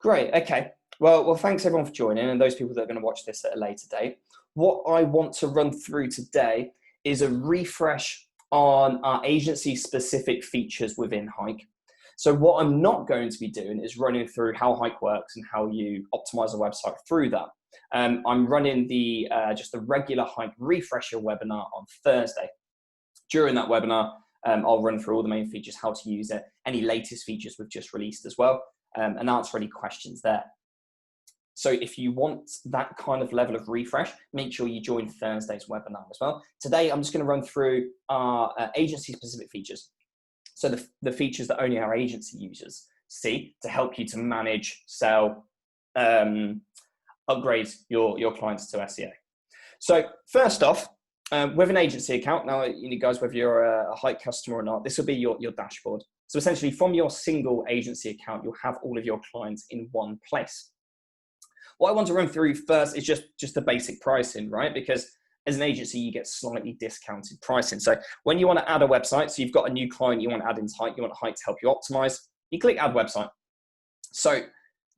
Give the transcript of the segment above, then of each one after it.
Great. Okay. Well, thanks everyone for joining, and those people that are going to watch this at a later date. What I want to run through today is a refresh on our agency-specific features within Hike. So what I'm not going to be doing is running through how Hike works and how you optimize a website through that. I'm running just the regular Hike refresher webinar on Thursday. During that webinar, I'll run through all the main features, how to use it, any latest features we've just released as well, and answer any questions there. So if you want that kind of level of refresh, make sure you join Thursday's webinar as well. Today, I'm just going to run through our agency-specific features. So the features that only our agency users see to help you to manage, sell, upgrade your clients to SEO. So first off, with an agency account, now you guys, whether you're a Hike customer or not, this will be your dashboard. So essentially from your single agency account, you'll have all of your clients in one place. What I want to run through first is just the basic pricing, right? Because as an agency, you get slightly discounted pricing. So when you want to add a website, so you've got a new client you want to add into Hike, you want Hike to help you optimize, you click add website. So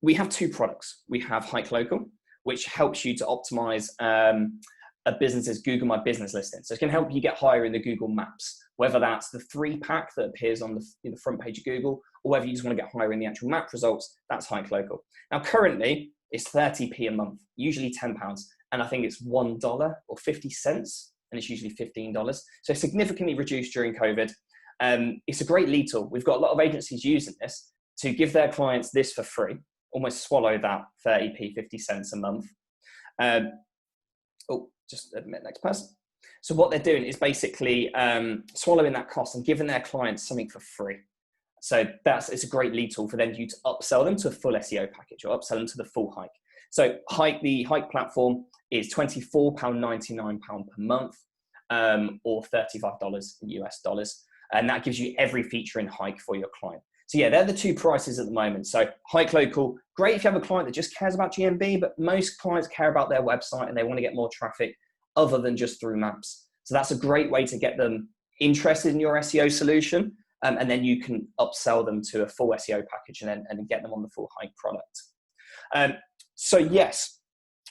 we have two products. We have Hike Local, which helps you to optimize a business's Google My Business listing. So it can help you get higher in the Google Maps, whether that's the 3-pack that appears on the front page of Google, or whether you just want to get higher in the actual map results, that's Hike Local. Now, currently, it's 30p a month, usually £10, and I think it's $1 or 50 cents, and it's usually $15. So significantly reduced during COVID. It's a great lead tool. We've got a lot of agencies using this to give their clients this for free, almost swallow that 30p, 50 cents a month. Just admit next person. So what they're doing is basically swallowing that cost and giving their clients something for free. So it's a great lead tool for them to upsell them to a full SEO package or upsell them to the full Hike. So the Hike platform is £24.99 per month, or $35 in US dollars. And that gives you every feature in Hike for your client. So yeah, they're the two prices at the moment. So Hike Local, great if you have a client that just cares about GMB, but most clients care about their website and they want to get more traffic other than just through maps. So that's a great way to get them interested in your SEO solution. And then you can upsell them to a full SEO package and get them on the full Hike product. So yes,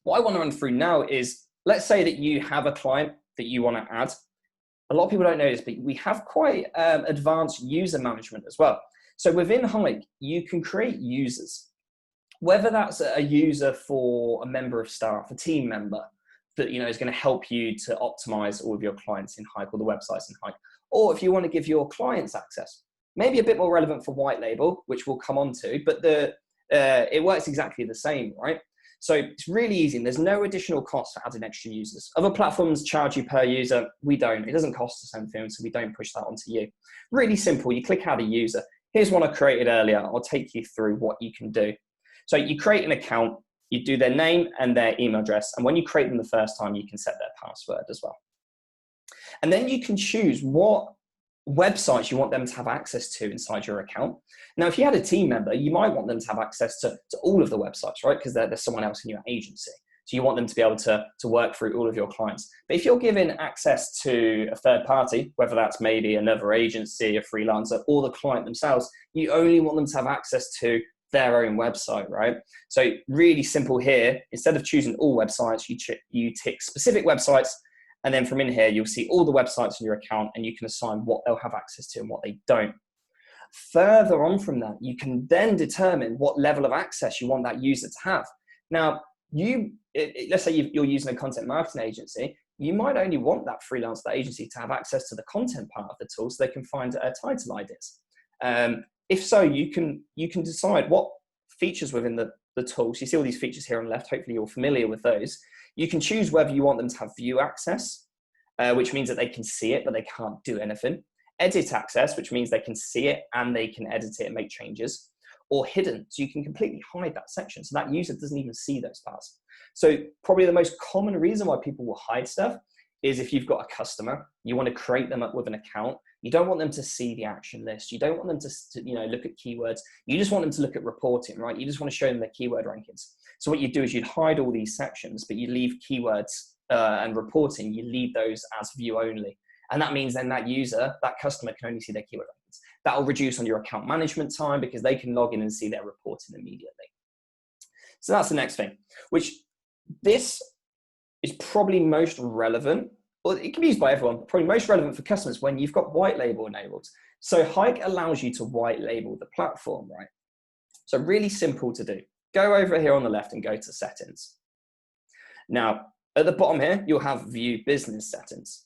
what I want to run through now is, let's say that you have a client that you want to add. A lot of people don't know this, but we have quite advanced user management as well. So within Hike, you can create users, whether that's a user for a member of staff, a team member that is going to help you to optimize all of your clients in Hike or the websites in Hike. Or if you want to give your clients access, maybe a bit more relevant for white label, which we'll come on to, but it works exactly the same, right? So it's really easy and there's no additional cost for adding extra users. Other platforms charge you per user. We don't. It doesn't cost us anything, so we don't push that onto you. Really simple. You click add a user. Here's one I created earlier. I'll take you through what you can do. So you create an account, you do their name and their email address. And when you create them the first time, you can set their password as well. And then you can choose what websites you want them to have access to inside your account. Now, if you had a team member, you might want them to have access to all of the websites, right? Because there's someone else in your agency. So you want them to be able to work through all of your clients. But if you're giving access to a third party, whether that's maybe another agency, a freelancer, or the client themselves, you only want them to have access to their own website, right? So really simple here. Instead of choosing all websites, you tick specific websites. And then from in here, you'll see all the websites in your account and you can assign what they'll have access to and what they don't. Further on from that, you can then determine what level of access you want that user to have. Now, let's say you're using a content marketing agency, you might only want that freelancer, that agency to have access to the content part of the tool so they can find title ideas. If so, you can decide what features within the tool. So you see all these features here on the left, hopefully you're familiar with those. You can choose whether you want them to have view access, which means that they can see it, but they can't do anything. Edit access, which means they can see it and they can edit it and make changes. Or hidden, so you can completely hide that section. So that user doesn't even see those parts. So probably the most common reason why people will hide stuff is if you've got a customer, you want to create them up with an account. You don't want them to see the action list. You don't want them to look at keywords. You just want them to look at reporting, right? You just want to show them their keyword rankings. So what you do is you'd hide all these sections, but you leave keywords and reporting, you leave those as view only. And that means then that user, that customer can only see their keyword rankings. That will reduce on your account management time because they can log in and see their reporting immediately. So that's the next thing, which this is probably most relevant, or it can be used by everyone, but probably most relevant for customers when you've got white label enabled. So Hike allows you to white label the platform, right? So really simple to do. Go over here on the left and go to settings. Now, at the bottom here, you'll have view business settings.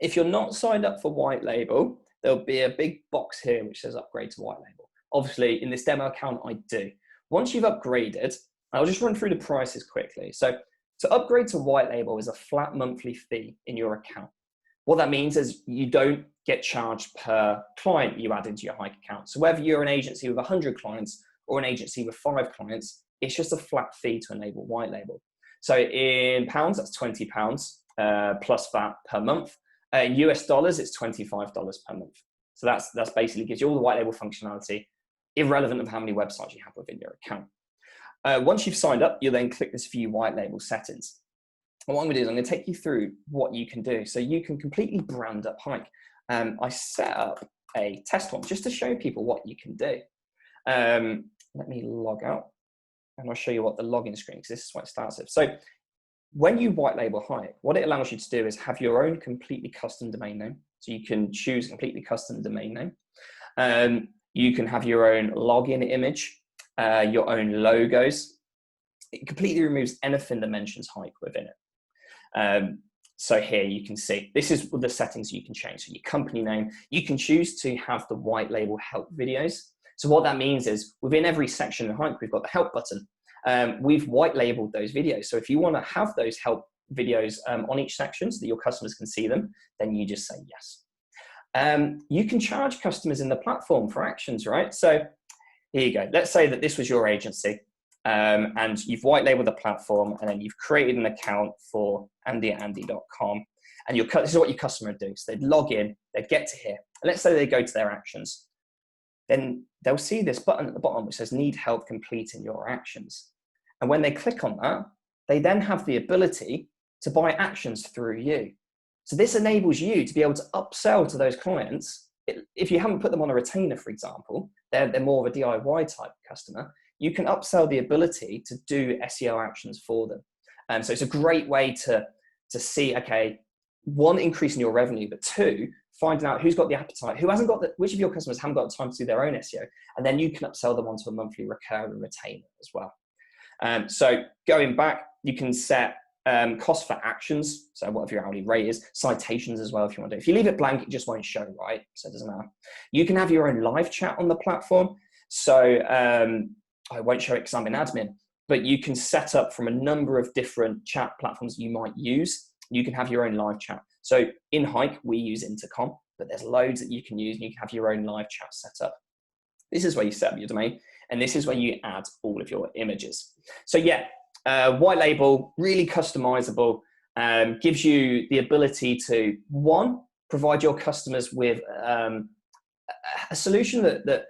If you're not signed up for white label, there'll be a big box here which says upgrade to white label. Obviously, in this demo account, I do. Once you've upgraded, I'll just run through the prices quickly. So to upgrade to white label is a flat monthly fee in your account. What that means is you don't get charged per client you add into your Hike account. So whether you're an agency with 100 clients or an agency with 5 clients, it's just a flat fee to enable white label. So in pounds, that's £20 plus VAT per month. In US dollars, it's $25 per month. So that's basically gives you all the white label functionality, irrelevant of how many websites you have within your account. Once you've signed up, you'll then click this view white label settings. And what I'm going to do is I'm going to take you through what you can do. So you can completely brand up Hike. I set up a test one just to show people what you can do. Let me log out and I'll show you what the login screen, because this is what it starts with. So when you white label Hike, what it allows you to do is have your own completely custom domain name. So you can choose a completely custom domain name. You can have your own login image, your own logos. It completely removes anything that mentions Hike within it. So here you can see, this is the settings you can change. So your company name, you can choose to have the white label help videos. So what that means is within every section of Hike, we've got the help button. We've white labeled those videos. So if you want to have those help videos on each section so that your customers can see them, then you just say yes. You can charge customers in the platform for actions, right? So here you go. Let's say that this was your agency and you've white labeled the platform and then you've created an account for andy@andy.com. And this is what your customer would do. So they'd log in, they'd get to here. And let's say they go to their actions. Then they'll see this button at the bottom which says need help completing your actions. And when they click on that, they then have the ability to buy actions through you. So this enables you to be able to upsell to those clients. If you haven't put them on a retainer, for example, they're more of a DIY type customer, you can upsell the ability to do SEO actions for them. So it's a great way to see, okay, one, increasing your revenue, but two, finding out who's got the appetite, which of your customers haven't got time to do their own SEO, and then you can upsell them onto a monthly recurring retainer as well. So going back, you can set cost for actions, so whatever your hourly rate is, citations as well if you want to. If you leave it blank, it just won't show, right? So it doesn't matter. You can have your own live chat on the platform. So I won't show it because I'm in admin, but you can set up from a number of different chat platforms you might use. You can have your own live chat. So in Hike, we use Intercom, but there's loads that you can use and you can have your own live chat set up. This is where you set up your domain, and this is where you add all of your images. So yeah, white label, really customizable, gives you the ability to, one, provide your customers with a solution that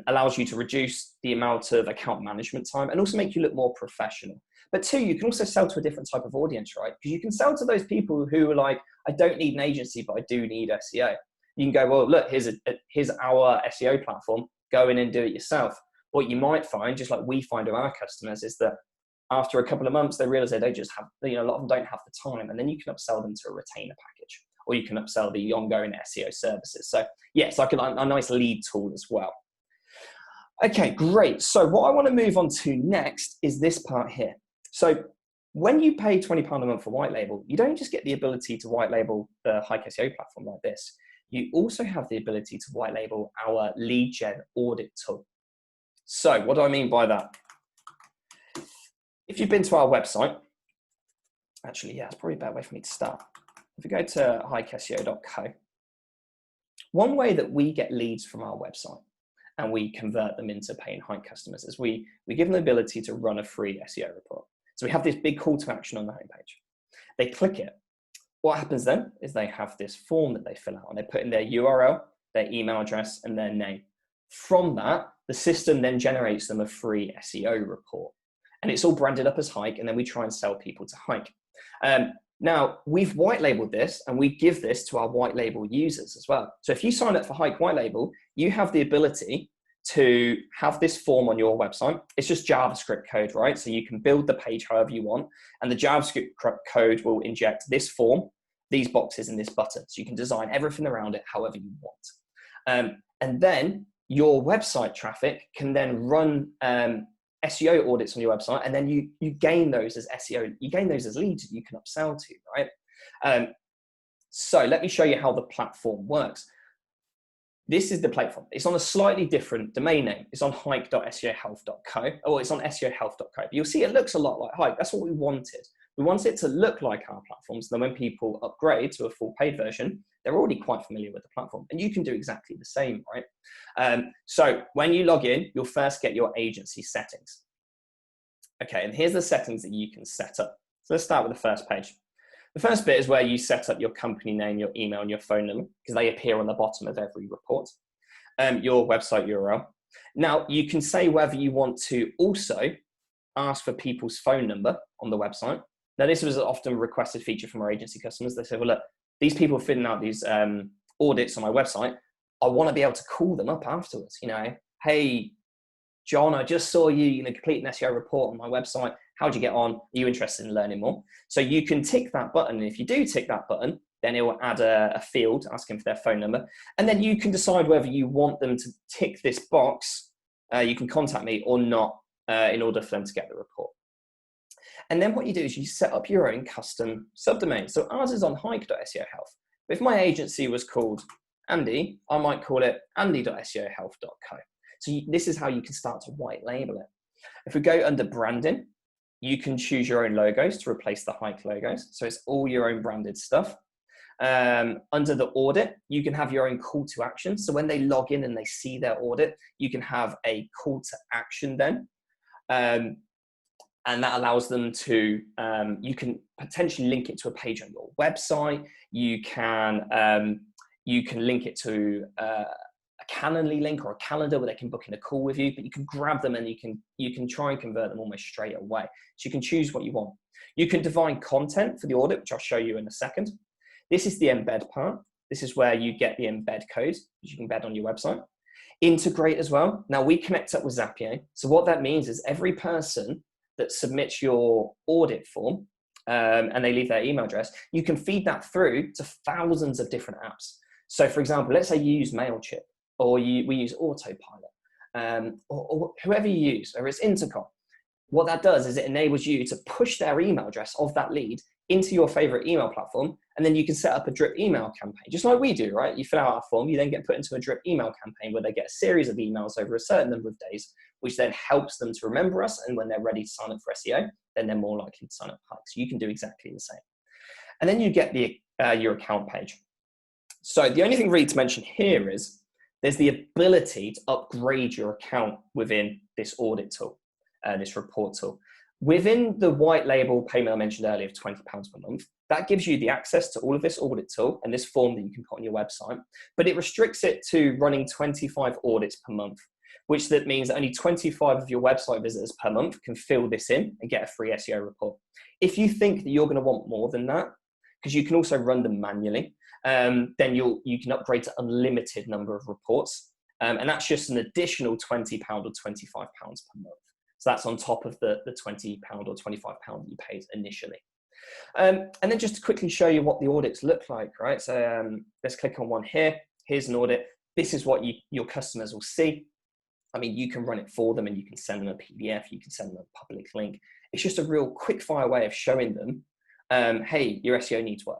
allows you to reduce the amount of account management time and also make you look more professional. But two, you can also sell to a different type of audience, right? Because you can sell to those people who are like, I don't need an agency, but I do need SEO. You can go, well, look, here's our SEO platform. Go in and do it yourself. What you might find, just like we find with our customers, is that after a couple of months, they realize they don't just have, a lot of them don't have the time, and then you can upsell them to a retainer package, or you can upsell the ongoing SEO services. So yeah, it's like a nice lead tool as well. Okay, great. So what I want to move on to next is this part here. So when you pay £20 a month for white label, you don't just get the ability to white label the Hike SEO platform like this. You also have the ability to white label our lead gen audit tool. So what do I mean by that? If you've been to our website, actually, yeah, it's probably a better way for me to start. If we go to hikeseo.co, one way that we get leads from our website and we convert them into paying Hike customers is we give them the ability to run a free SEO report. So we have this big call to action on the homepage. They click it. What happens then is they have this form that they fill out and they put in their URL, their email address, and their name. From that, the system then generates them a free SEO report. And it's all branded up as Hike, and then we try and sell people to Hike. Now, we've white labeled this, and we give this to our white label users as well. So if you sign up for Hike white label, you have the ability to have this form on your website. It's just JavaScript code, right? So you can build the page however you want, and the JavaScript code will inject this form, these boxes, and this button. So you can design everything around it however you want. And then your website traffic can then run SEO audits on your website, and then you gain those as SEO, you gain those as leads you can upsell to, right? So let me show you how the platform works. This is the platform. It's on a slightly different domain name. It's on hike.seohealth.co, or it's on seohealth.co. But you'll see it looks a lot like Hike. That's what we wanted. We wanted it to look like our platforms. Then when people upgrade to a full paid version, they're already quite familiar with the platform. And you can do exactly the same, right? So when you log in, you'll first get your agency settings. Okay, and here's the settings that you can set up. So let's start with the first page. The first bit is where you set up your company name, your email, and your phone number, because they appear on the bottom of every report. Your website URL. Now, you can say whether you want to also ask for people's phone number on the website. Now, this was an often requested feature from our agency customers. They say, well, look, these people are filling out these audits on my website. I want to be able to call them up afterwards. You know, hey, John, I just saw you complete an SEO report on my website. How'd you get on? Are you interested in learning more? So you can tick that button. And if you do tick that button, then it will add a field asking for their phone number. And then you can decide whether you want them to tick this box. You can contact me or not in order for them to get the report. And then what you do is you set up your own custom subdomain. So ours is on hike.seohealth. If my agency was called Andy, I might call it andy.seohealth.co. So this is how you can start to white label it. If we go under branding, you can choose your own logos to replace the Hike logos. So it's all your own branded stuff. Under the audit, you can have your own call to action. So when they log in and they see their audit, you can have a call to action then. And that allows them to, you can potentially link it to a page on your website. You can link it to a Calendly link or a calendar where they can book in a call with you, but you can grab them and you can try and convert them almost straight away. So you can choose what you want. You can define content for the audit, which I'll show you in a second. This is the embed part. This is where you get the embed code, which you can embed on your website. Integrate as well. Now we connect up with Zapier. So what that means is every person that submits your audit form and they leave their email address, you can feed that through to thousands of different apps. So for example, let's say you use MailChimp, or we use Autopilot, or whoever you use, or it's Intercom. What that does is it enables you to push their email address of that lead into your favorite email platform, and then you can set up a drip email campaign, just like we do, right? You fill out our form, you then get put into a drip email campaign where they get a series of emails over a certain number of days, which then helps them to remember us, and when they're ready to sign up for SEO, then they're more likely to sign up for Hike. So you can do exactly the same. And then you get the your account page. So the only thing really to mention here is there's the ability to upgrade your account within this audit tool, this report tool. Within the white label payment I mentioned earlier of £20 per month, that gives you the access to all of this audit tool and this form that you can put on your website, but it restricts it to running 25 audits per month, which that means only 25 of your website visitors per month can fill this in and get a free SEO report. If you think that you're going to want more than that, because you can also run them manually, then you can upgrade to unlimited number of reports. And that's just an additional £20 or £25 per month. So that's on top of the £20 or £25 that you paid initially. And then just to quickly show you what the audits look like, right? So let's click on one here. Here's an audit. This is what your customers will see. I mean, you can run it for them and you can send them a PDF. You can send them a public link. It's just a real quick fire way of showing them, hey, your SEO needs work,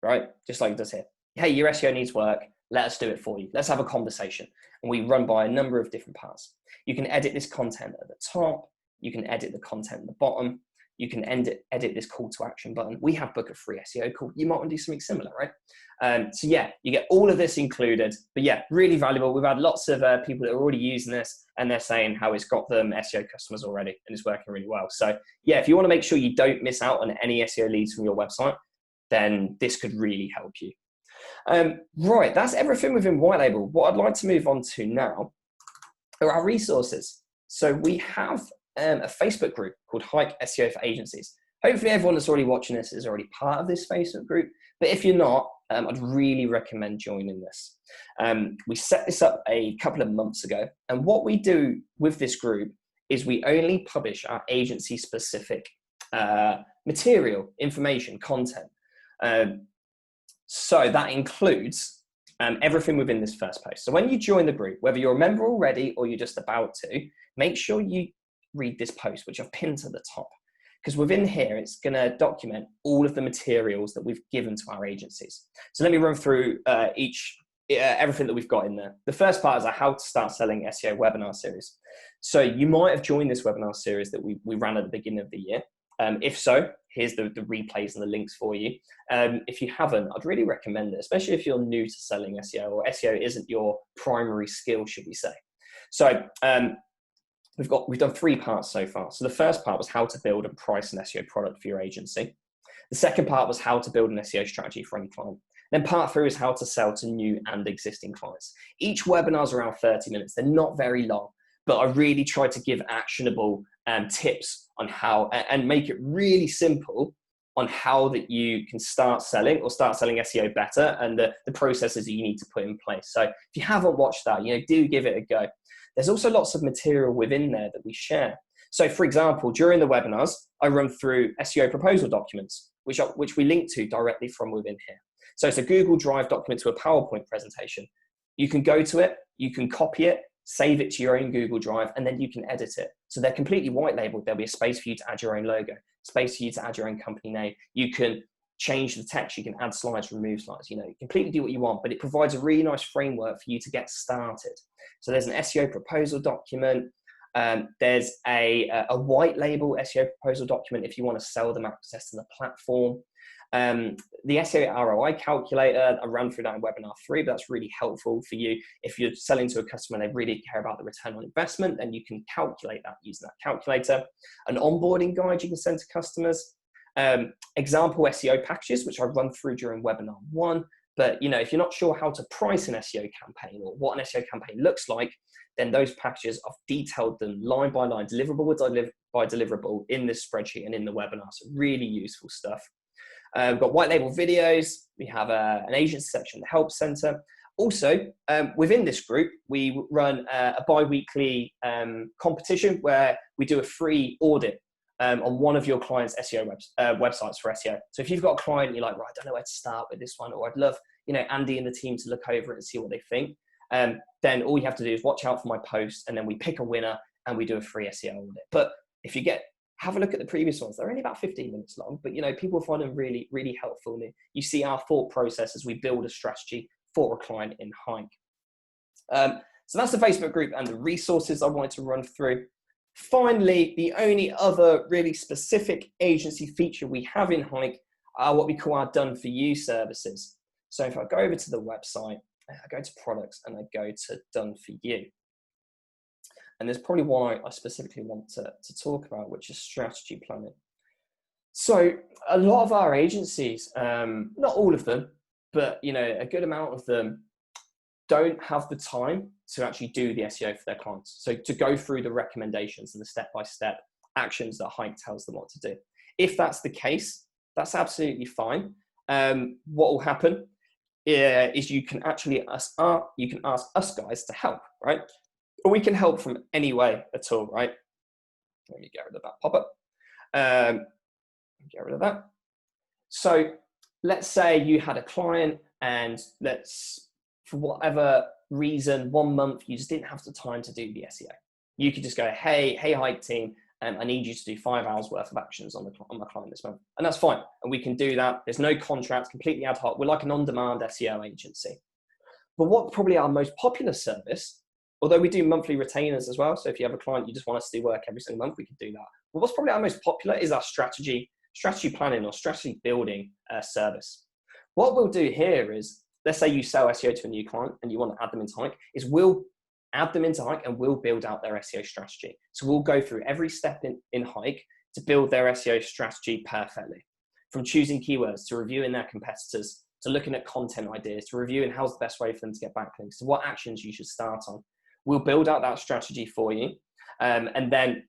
right? Just like it does here. Hey, your SEO needs work. Let us do it for you. Let's have a conversation. And we run by a number of different parts. You can edit this content at the top. You can edit the content at the bottom. You can edit this call to action button. We have book a free SEO call. You might want to do something similar, right? So yeah, you get all of this included, but yeah, really valuable. We've had lots of people that are already using this and they're saying how it's got them SEO customers already and it's working really well. So yeah, if you want to make sure you don't miss out on any SEO leads from your website, then this could really help you. Right, that's everything within White Label. What I'd like to move on to now are our resources. So we have a Facebook group called Hike SEO for Agencies. Hopefully everyone that's already watching this is already part of this Facebook group. But if you're not, I'd really recommend joining this. We set this up a couple of months ago, and what we do with this group is we only publish our agency specific material, information, content. So that includes everything within this first post. So when you join the group, whether you're a member already or you're just about to, make sure you read this post, which I've pinned to the top. Because within here, it's going to document all of the materials that we've given to our agencies. So let me run through everything that we've got in there. The first part is a how to start selling SEO webinar series. So you might have joined this webinar series that we ran at the beginning of the year. If so, here's the replays and the links for you. If you haven't, I'd really recommend it, especially if you're new to selling SEO or SEO isn't your primary skill, should we say. So we've done 3 parts so far. So the first part was how to build and price an SEO product for your agency. The second part was how to build an SEO strategy for any client. Then part 3 is how to sell to new and existing clients. Each webinar is around 30 minutes. They're not very long, but I really try to give actionable tips on how, and make it really simple on how that you can start selling SEO better, and the processes that you need to put in place. So if you haven't watched that, do give it a go. There's also lots of material within there that we share. So for example, during the webinars, I run through SEO proposal documents, which we link to directly from within here. So it's a Google Drive document to a PowerPoint presentation. You can go to it, you can copy it, save it to your own Google Drive, and then you can edit it. So they're completely white labeled. There'll be a space for you to add your own logo, space for you to add your own company name. You can change the text, you can add slides, remove slides, you completely do what you want, but it provides a really nice framework for you to get started. So there's an SEO proposal document. There's a white label SEO proposal document if you want to sell them access to the platform. The SEO ROI calculator, I ran through that in webinar 3, but that's really helpful for you. If you're selling to a customer and they really care about the return on investment, then you can calculate that using that calculator. An onboarding guide you can send to customers. Example SEO packages, which I run through during webinar 1. But if you're not sure how to price an SEO campaign or what an SEO campaign looks like, then those packages, I've detailed them line by line, deliverable by deliverable in this spreadsheet and in the webinar. So really useful stuff. We've got white label videos. We have an agency section, the help center. Also, within this group, we run a bi-weekly competition where we do a free audit on one of your clients' SEO websites for SEO. So if you've got a client and you're like, right, I don't know where to start with this one, or I'd love, Andy and the team to look over it and see what they think, then all you have to do is watch out for my post, and then we pick a winner and we do a free SEO audit. But if you have a look at the previous ones, they're only about 15 minutes long, but people find them really, really helpful. And you see our thought process as we build a strategy for a client in Hike. So that's the Facebook group and the resources I wanted to run through. Finally, the only other really specific agency feature we have in Hike are what we call our done for you services. So if I go over to the website, I go to products and I go to done for you. And there's probably one I specifically want to talk about, which is strategy planning. So a lot of our agencies, not all of them, but a good amount of them don't have the time to actually do the SEO for their clients. So to go through the recommendations and the step-by-step actions that Hike tells them what to do. If that's the case, that's absolutely fine. What will happen is you can actually ask us guys to help, right? Or we can help from any way at all, right? Let me get rid of that pop-up. Get rid of that. So let's say you had a client and for whatever reason, 1 month, you just didn't have the time to do the SEO. You could just go, hey Hike team, I need you to do 5 hours worth of actions on my client this month. And that's fine. And we can do that. There's no contract, completely ad hoc. We're like an on-demand SEO agency. But what probably our most popular service, although we do monthly retainers as well. So if you have a client, you just want us to do work every single month, we can do that. But what's probably our most popular is our strategy planning or strategy building service. What we'll do here is, let's say you sell SEO to a new client and you want to add them into Hike, is we'll add them into Hike and we'll build out their SEO strategy. So we'll go through every step in Hike to build their SEO strategy perfectly. From choosing keywords, to reviewing their competitors, to looking at content ideas, to reviewing how's the best way for them to get backlinks, to what actions you should start on. We'll build out that strategy for you. And then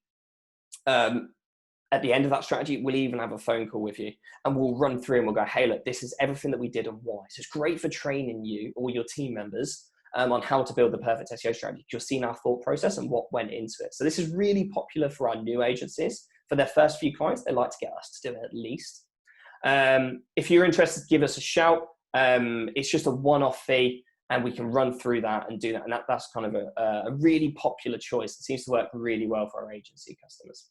At the end of that strategy, we'll even have a phone call with you and we'll run through and we'll go, hey, look, this is everything that we did and why. So it's great for training you or your team members on how to build the perfect SEO strategy. You'll see our thought process and what went into it. So this is really popular for our new agencies. For their first few clients, they like to get us to do it at least. If you're interested, give us a shout. It's just a one-off fee and we can run through that and do that. And that's kind of a really popular choice. It seems to work really well for our agency customers.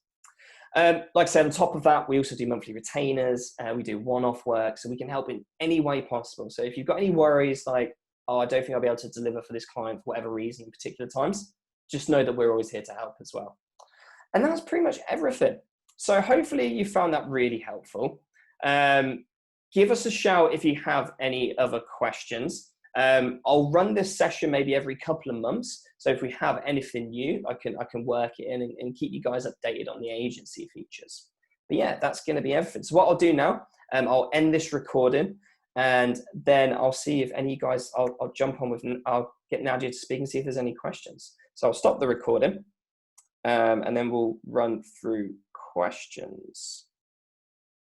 Like I said, on top of that, we also do monthly retainers. We do one-off work, so we can help in any way possible. So if you've got any worries like, oh, I don't think I'll be able to deliver for this client for whatever reason in particular times, just know that we're always here to help as well. And that's pretty much everything. So hopefully you found that really helpful. Give us a shout if you have any other questions. I'll run this session maybe every couple of months. So if we have anything new, I can work it in and keep you guys updated on the agency features. But yeah, that's going to be everything. So what I'll do now, I'll end this recording and then I'll see if any guys, I'll jump on with, I'll get Nadia to speak and see if there's any questions. So I'll stop the recording and then we'll run through questions.